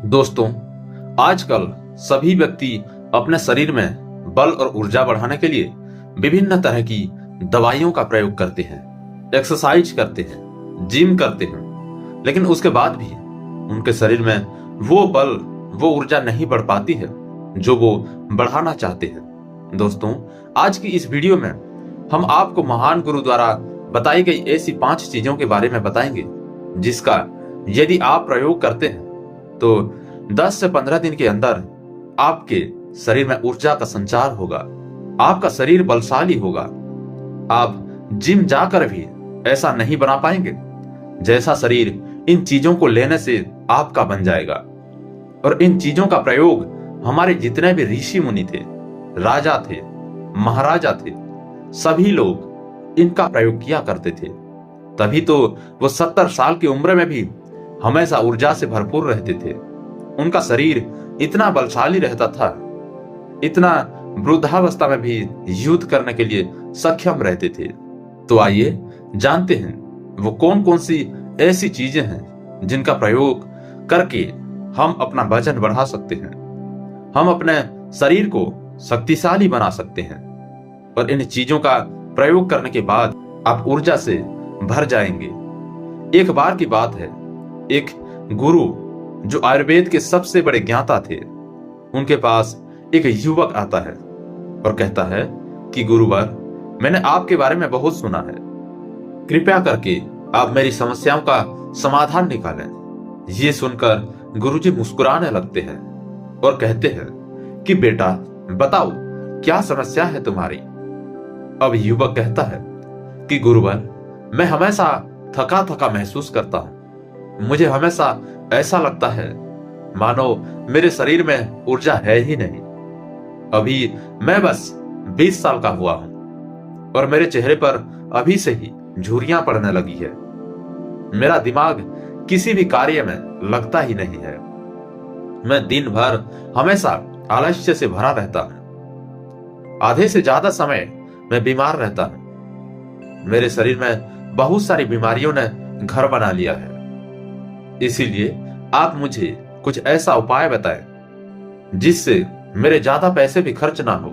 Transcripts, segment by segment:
दोस्तों, आजकल सभी व्यक्ति अपने शरीर में बल और ऊर्जा बढ़ाने के लिए विभिन्न तरह की दवाइयों का प्रयोग करते हैं, एक्सरसाइज करते हैं, जिम करते हैं, लेकिन उसके बाद भी उनके शरीर में वो बल, वो ऊर्जा नहीं बढ़ पाती है जो वो बढ़ाना चाहते हैं। दोस्तों, आज की इस वीडियो में हम आपको महान गुरु द्वारा बताई गई ऐसी 5 चीजों के बारे में बताएंगे जिसका यदि आप प्रयोग करते हैं तो 10 से 15 दिन के अंदर आपके शरीर में ऊर्जा का संचार होगा, आपका शरीर बलशाली होगा। आप जिम जाकर भी ऐसा नहीं बना पाएंगे जैसा शरीर इन चीजों को लेने से आपका बन जाएगा। और इन चीजों का प्रयोग हमारे जितने भी ऋषि मुनि थे, राजा थे, महाराजा थे, सभी लोग इनका प्रयोग किया करते थे। तभी तो वो 70 साल की उम्र में भी हमेशा ऊर्जा से भरपूर रहते थे। उनका शरीर इतना बलशाली रहता था, इतना वृद्धावस्था में भी युद्ध करने के लिए सक्षम रहते थे। तो आइए जानते हैं वो कौन कौन सी ऐसी चीजें हैं जिनका प्रयोग करके हम अपना वजन बढ़ा सकते हैं, हम अपने शरीर को शक्तिशाली बना सकते हैं। और इन चीजों का प्रयोग करने के बाद आप ऊर्जा से भर जाएंगे। एक बार की बात है, एक गुरु जो आयुर्वेद के सबसे बड़े ज्ञाता थे, उनके पास एक युवक आता है और कहता है कि गुरुवर, मैंने आपके बारे में बहुत सुना है, कृपया करके आप मेरी समस्याओं का समाधान निकालें। ये सुनकर गुरुजी मुस्कुराने लगते हैं और कहते हैं कि बेटा बताओ क्या समस्या है तुम्हारी। अब युवक कहता है कि गुरुवर, मैं हमेशा थका थका महसूस करता हूं, मुझे हमेशा ऐसा लगता है मानो मेरे शरीर में ऊर्जा है ही नहीं। अभी मैं बस 20 साल का हुआ हूं और मेरे चेहरे पर अभी से ही झुर्रियां पड़ने लगी है। मेरा दिमाग किसी भी कार्य में लगता ही नहीं है। मैं दिन भर हमेशा आलस्य से भरा रहता हूं। आधे से ज्यादा समय मैं बीमार रहता हूं। मेरे शरीर में बहुत सारी बीमारियों ने घर बना लिया है। इसीलिए आप मुझे कुछ ऐसा उपाय बताएं जिससे मेरे ज्यादा पैसे भी खर्च ना हो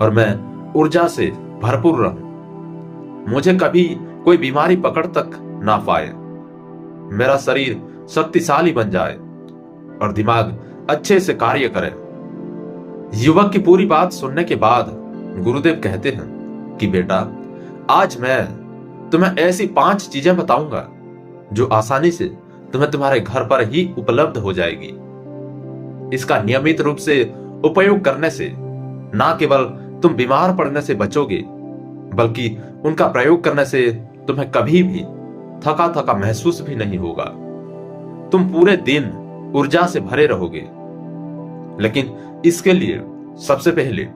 और मैं ऊर्जा से भरपूर रहूं। मुझे कभी कोई बीमारी पकड़ तक ना पाए, मेरा शरीर शक्तिशाली बन जाए और दिमाग अच्छे से कार्य करे। युवक की पूरी बात सुनने के बाद गुरुदेव कहते हैं कि बेटा, आज मैं तुम्हें ऐसी 5 चीजें बताऊंगा जो आसानी से तुम्हें तुम्हारे घर पर ही उपलब्ध हो जाएगी। इसका नियमित रूप से उपयोग करने से ना केवल तुम बीमार पड़ने से बचोगे, बल्कि उनका प्रयोग करने से तुम्हें कभी भी थका थका महसूस भी नहीं होगा। तुम पूरे दिन ऊर्जा से भरे रहोगे। लेकिन इसके लिए सबसे पहले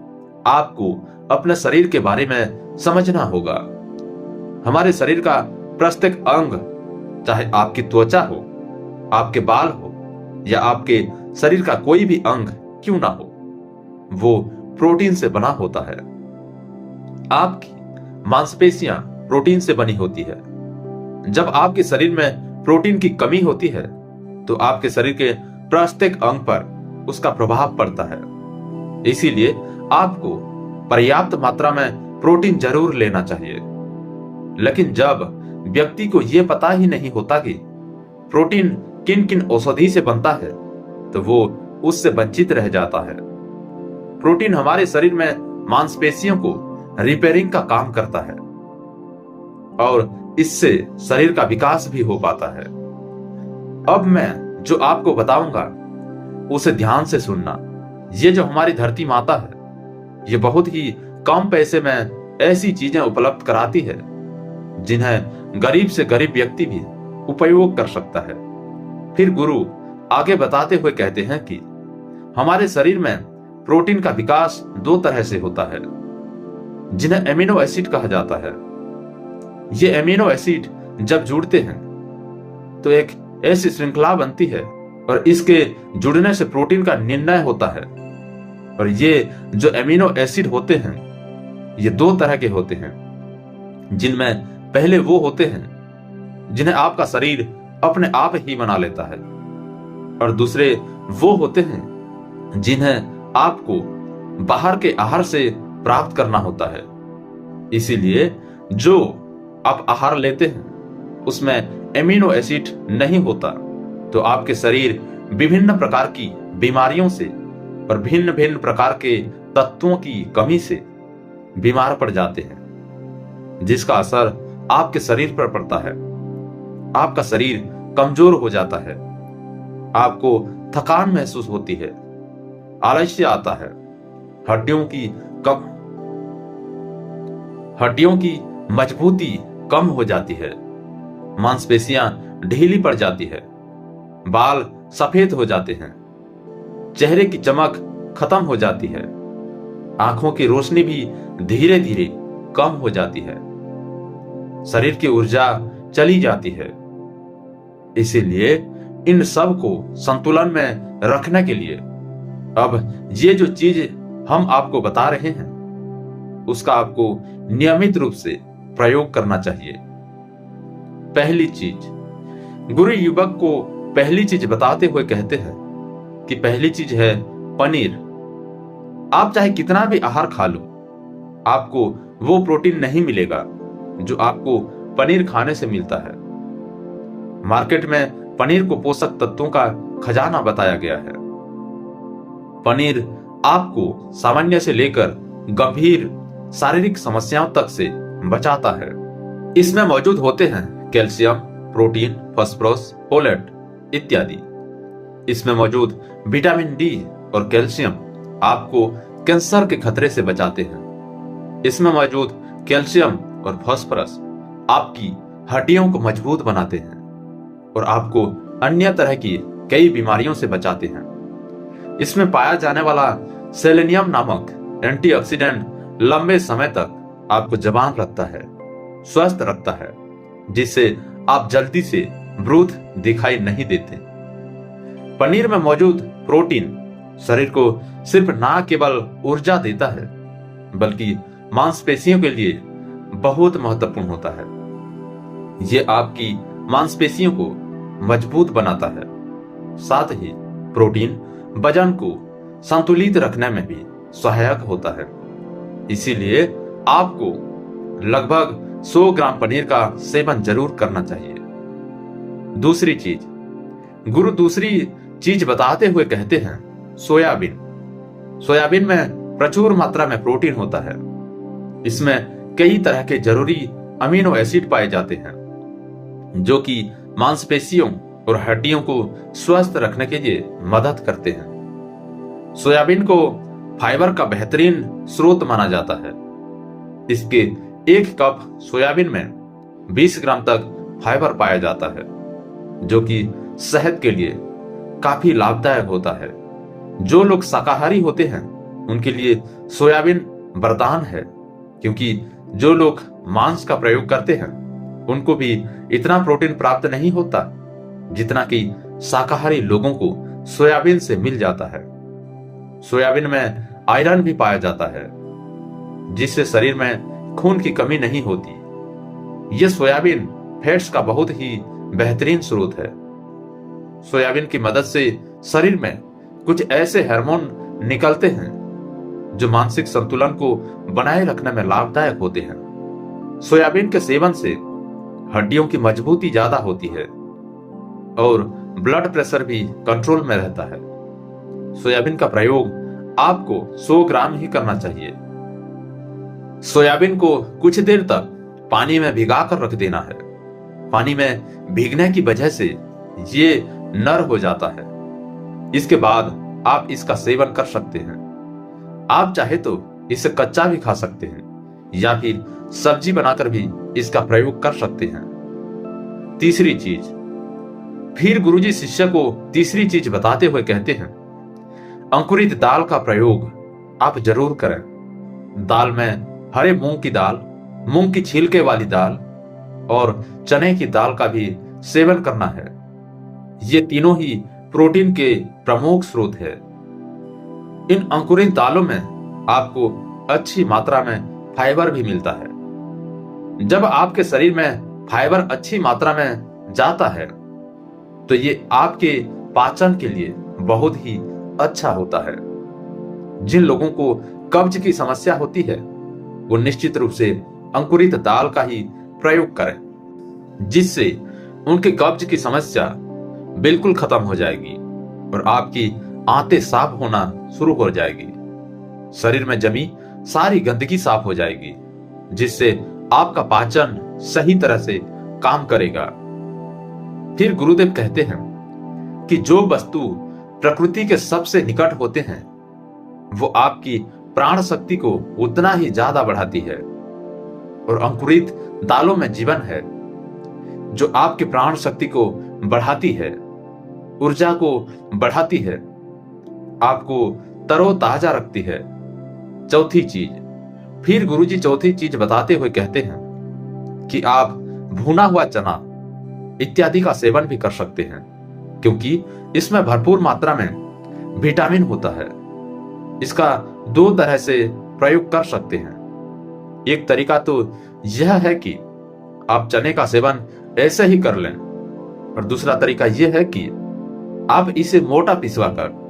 आपको अपने शरीर के बारे में समझना होगा। हमारे शरीर का प्रत्येक अंग, चाहे आपकी त्वचा हो, आपके बाल हो या आपके शरीर का कोई भी अंग क्यों ना हो, वो प्रोटीन से बना होता है। आपकी मांसपेशियां प्रोटीन से बनी होती है। जब आपके शरीर में प्रोटीन की कमी होती है तो आपके शरीर के प्रत्येक अंग पर उसका प्रभाव पड़ता है। इसीलिए आपको पर्याप्त मात्रा में प्रोटीन जरूर लेना चाहिए। लेकिन जब व्यक्ति को यह पता ही नहीं होता कि प्रोटीन किन किन औषधि से बनता है तो वो उससे वंचित रह जाता है। प्रोटीन हमारे शरीर में मांसपेशियों को रिपेयरिंग का काम करता है और इससे शरीर का विकास भी हो पाता है। अब मैं जो आपको बताऊंगा उसे ध्यान से सुनना। ये जो हमारी धरती माता है, ये बहुत ही कम पैसे में ऐसी चीजें उपलब्ध कराती है जिन्हें गरीब से गरीब व्यक्ति भी उपयोग कर सकता है। फिर गुरु आगे बताते हुए कहते हैं कि हमारे शरीर में प्रोटीन का विकास 2 तरह से होता है जिन्हें एमिनो एसिड कहा जाता है। ये एमिनो एसिड जब जुड़ते हैं तो एक ऐसी श्रृंखला बनती है और इसके जुड़ने से प्रोटीन का निर्णय होता है। और ये जो एमिनो एसिड होते हैं ये 2 तरह के होते हैं, जिनमें पहले वो होते हैं जिन्हें आपका शरीर अपने आप ही बना लेता है और दूसरे वो होते हैं जिन्हें आपको बाहर के आहार से प्राप्त करना होता है। इसीलिए जो आप आहार लेते हैं उसमें एमिनो एसिड नहीं होता तो आपके शरीर विभिन्न प्रकार की बीमारियों से और भिन्न भिन्न प्रकार के तत्वों की कमी से बीमार पड़ जाते हैं, जिसका असर आपके शरीर पर पड़ता है। आपका शरीर कमजोर हो जाता है, आपको थकान महसूस होती है, आलस्य आता है, हड्डियों की मजबूती कम हो जाती है, मांसपेशियां ढीली पड़ जाती है, बाल सफेद हो जाते हैं, चेहरे की चमक खत्म हो जाती है, आंखों की रोशनी भी धीरे धीरे कम हो जाती है, शरीर की ऊर्जा चली जाती है। इसीलिए इन सब को संतुलन में रखने के लिए अब ये जो चीज हम आपको बता रहे हैं उसका आपको नियमित रूप से प्रयोग करना चाहिए। पहली चीज, गुरु युवक को पहली चीज बताते हुए कहते हैं कि पहली चीज है पनीर। आप चाहे कितना भी आहार खा लो, आपको वो प्रोटीन नहीं मिलेगा जो आपको पनीर खाने से मिलता है। मार्केट में पनीर को पोषक तत्वों का खजाना बताया गया है। पनीर आपको सामान्य से लेकर गंभीर शारीरिक समस्याओं तक से बचाता है। इसमें मौजूद होते हैं कैल्शियम, प्रोटीन, फास्फोरस, फोलेट इत्यादि। इसमें मौजूद विटामिन डी और कैल्शियम आपको कैंसर के खतरे से बचाते हैं। इसमें मौजूद कैल्शियम और फास्फोरस आपकी हड्डियों को मजबूत बनाते हैं और आपको अन्य तरह की कई बीमारियों से बचाते हैं। इसमें पाया जाने वाला सेलेनियम नामक एंटीऑक्सीडेंट लंबे समय तक आपको जवान रखता है, स्वस्थ रखता है, जिससे आप जल्दी से वृद्ध दिखाई नहीं देते। पनीर में मौजूद प्रोटीन शरीर को सिर्फ ना केवल ऊर्जा देता है बल्कि मांसपेशियों के लिए बहुत महत्वपूर्ण होता है। ये आपकी मांसपेशियों को मजबूत बनाता है। साथ ही प्रोटीन वजन को संतुलित रखने में भी सहायक होता है। इसीलिए आपको लगभग 100 ग्राम पनीर का सेवन जरूर करना चाहिए। दूसरी चीज, गुरु दूसरी चीज बताते हुए कहते हैं सोयाबीन। सोयाबीन में प्रचुर मात्रा में प्रोटीन होता है। इसमें कई तरह के जरूरी अमीनो एसिड पाए जाते हैं जो कि मांसपेशियों और हड्डियों को स्वस्थ रखने के लिए मदद करते हैं। सोयाबीन को फाइबर का बेहतरीन स्रोत माना जाता है। इसके 1 कप सोयाबीन में 20 ग्राम तक फाइबर पाया जाता है जो कि सेहत के लिए काफी लाभदायक होता है। जो लोग शाकाहारी होते हैं उनके लिए सोयाबीन वरदान है, क्योंकि जो लोग मांस का प्रयोग करते हैं उनको भी इतना प्रोटीन प्राप्त नहीं होता जितना कि शाकाहारी लोगों को सोयाबीन से मिल जाता है। सोयाबीन में आयरन भी पाया जाता है जिससे शरीर में खून की कमी नहीं होती। यह सोयाबीन फैट्स का बहुत ही बेहतरीन स्रोत है। सोयाबीन की मदद से शरीर में कुछ ऐसे हार्मोन निकलते हैं जो मानसिक संतुलन को बनाए रखने में लाभदायक होते हैं। सोयाबीन के सेवन से हड्डियों की मजबूती ज्यादा होती है और ब्लड प्रेशर भी कंट्रोल में रहता है। सोयाबीन का प्रयोग आपको 100 ग्राम ही करना चाहिए। सोयाबीन को कुछ देर तक पानी में भिगाकर रख देना है। पानी में भीगने की वजह से ये नर हो जाता है। इसके बाद आप इसका सेवन कर सकते हैं। आप चाहे तो इसे कच्चा भी खा सकते हैं या फिर सब्जी बनाकर भी इसका प्रयोग कर सकते हैं। तीसरी चीज, फिर गुरुजी शिष्य को तीसरी चीज बताते हुए कहते हैं अंकुरित दाल का प्रयोग आप जरूर करें। दाल में हरे मूंग की दाल, मूंग की छिलके वाली दाल और चने की दाल का भी सेवन करना है। ये तीनों ही प्रोटीन के प्रमुख स्रोत है। इन अंकुरित दालों में आपको अच्छी मात्रा में फाइबर भी मिलता है। जब आपके शरीर में फाइबर अच्छी मात्रा में जाता है तो ये आपके पाचन के लिए बहुत ही अच्छा होता है। जिन लोगों को कब्ज की समस्या होती है वो निश्चित रूप से अंकुरित दाल का ही प्रयोग करें, जिससे उनके कब्ज की समस्या बिल्कुल खत्म हो जाएगी और आपकी आंतें साफ होना शुरू हो जाएगी। शरीर में जमी सारी गंदगी साफ हो जाएगी, जिससे आपका पाचन सही तरह से काम करेगा। फिर गुरुदेव कहते हैं कि जो वस्तु प्रकृति के सबसे निकट होते हैं वो आपकी प्राण शक्ति को उतना ही ज्यादा बढ़ाती है, और अंकुरित दालों में जीवन है जो आपके प्राण शक्ति को बढ़ाती है, ऊर्जा को बढ़ाती है, आपको तरोताजा रखती है। चौथी चीज, फिर गुरुजी चौथी चीज बताते हुए कहते हैं कि आप भुना हुआ चना इत्यादि का सेवन भी कर सकते हैं, क्योंकि इसमें भरपूर मात्रा में विटामिन होता है। इसका दो तरह से प्रयोग कर सकते हैं। एक तरीका तो यह है कि आप चने का सेवन ऐसे ही कर लें, और दूसरा तरीका यह है कि आप इसे मोटा पिसवा कर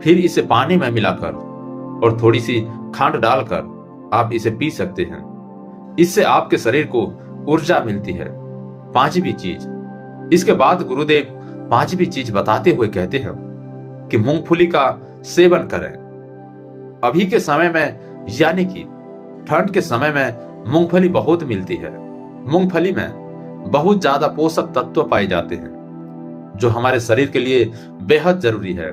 फिर इसे पानी में मिलाकर और थोड़ी सी खांड डालकर आप इसे पी सकते हैं। इससे आपके शरीर को ऊर्जा मिलती है। पांचवी चीज, इसके बाद गुरुदेव पांचवी चीज बताते हुए कहते हैं कि मूंगफली का सेवन करें। अभी के समय में यानी कि ठंड के समय में मूंगफली बहुत मिलती है। मूंगफली में बहुत ज्यादा पोषक तत्व पाए जाते हैं जो हमारे शरीर के लिए बेहद जरूरी है।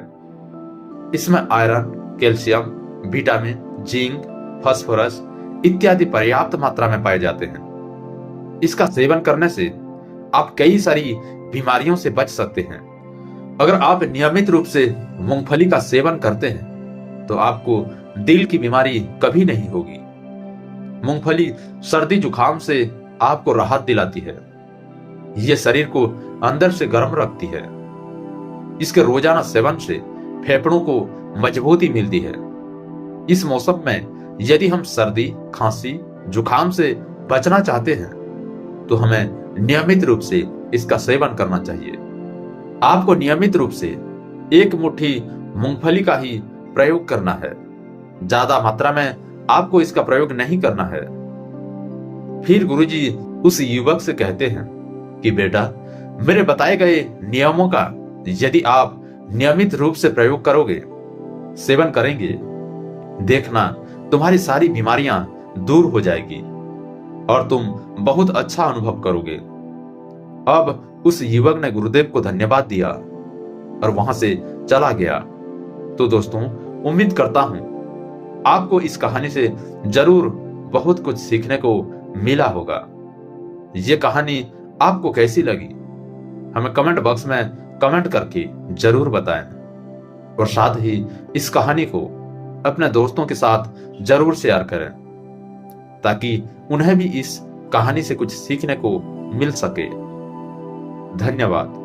इसमें iron, calcium, vitamin, zinc, phosphorus इत्यादि पर्याप्त मात्रा में पाए जाते हैं। इसका सेवन करने से आप कई सारी बीमारियों से बच सकते हैं। अगर आप नियमित रूप से मूंगफली का सेवन करते हैं तो आपको दिल की बीमारी कभी नहीं होगी। मूंगफली सर्दी जुकाम से आपको राहत दिलाती है। यह शरीर को अंदर से गर्म रखती है। इसके रोजाना सेवन से फेफड़ों को मजबूती मिलती है। इस मौसम में यदि हम सर्दी, खांसी, जुकाम से बचना चाहते हैं तो हमें नियमित रूप से इसका सेवन करना चाहिए। आपको नियमित रूप से एक मुट्ठी मूंगफली का ही प्रयोग करना है। ज्यादा मात्रा में आपको इसका प्रयोग नहीं करना है। फिर गुरुजी उस युवक से कहते हैं कि बेटा, मेरे बताए गए नियमों का यदि आप नियमित रूप से प्रयोग करोगे, सेवन करेंगे, देखना तुम्हारी सारी बीमारियां दूर हो जाएगी और तुम बहुत अच्छा अनुभव करोगे। अब उस युवक ने गुरुदेव को धन्यवाद दिया और वहां से चला गया। तो दोस्तों, उम्मीद करता हूं आपको इस कहानी से जरूर बहुत कुछ सीखने को मिला होगा। ये कहानी आपको कैसी लगी हमें कमेंट बॉक्स में कमेंट करके जरूर बताएं, और साथ ही इस कहानी को अपने दोस्तों के साथ जरूर शेयर करें ताकि उन्हें भी इस कहानी से कुछ सीखने को मिल सके। धन्यवाद।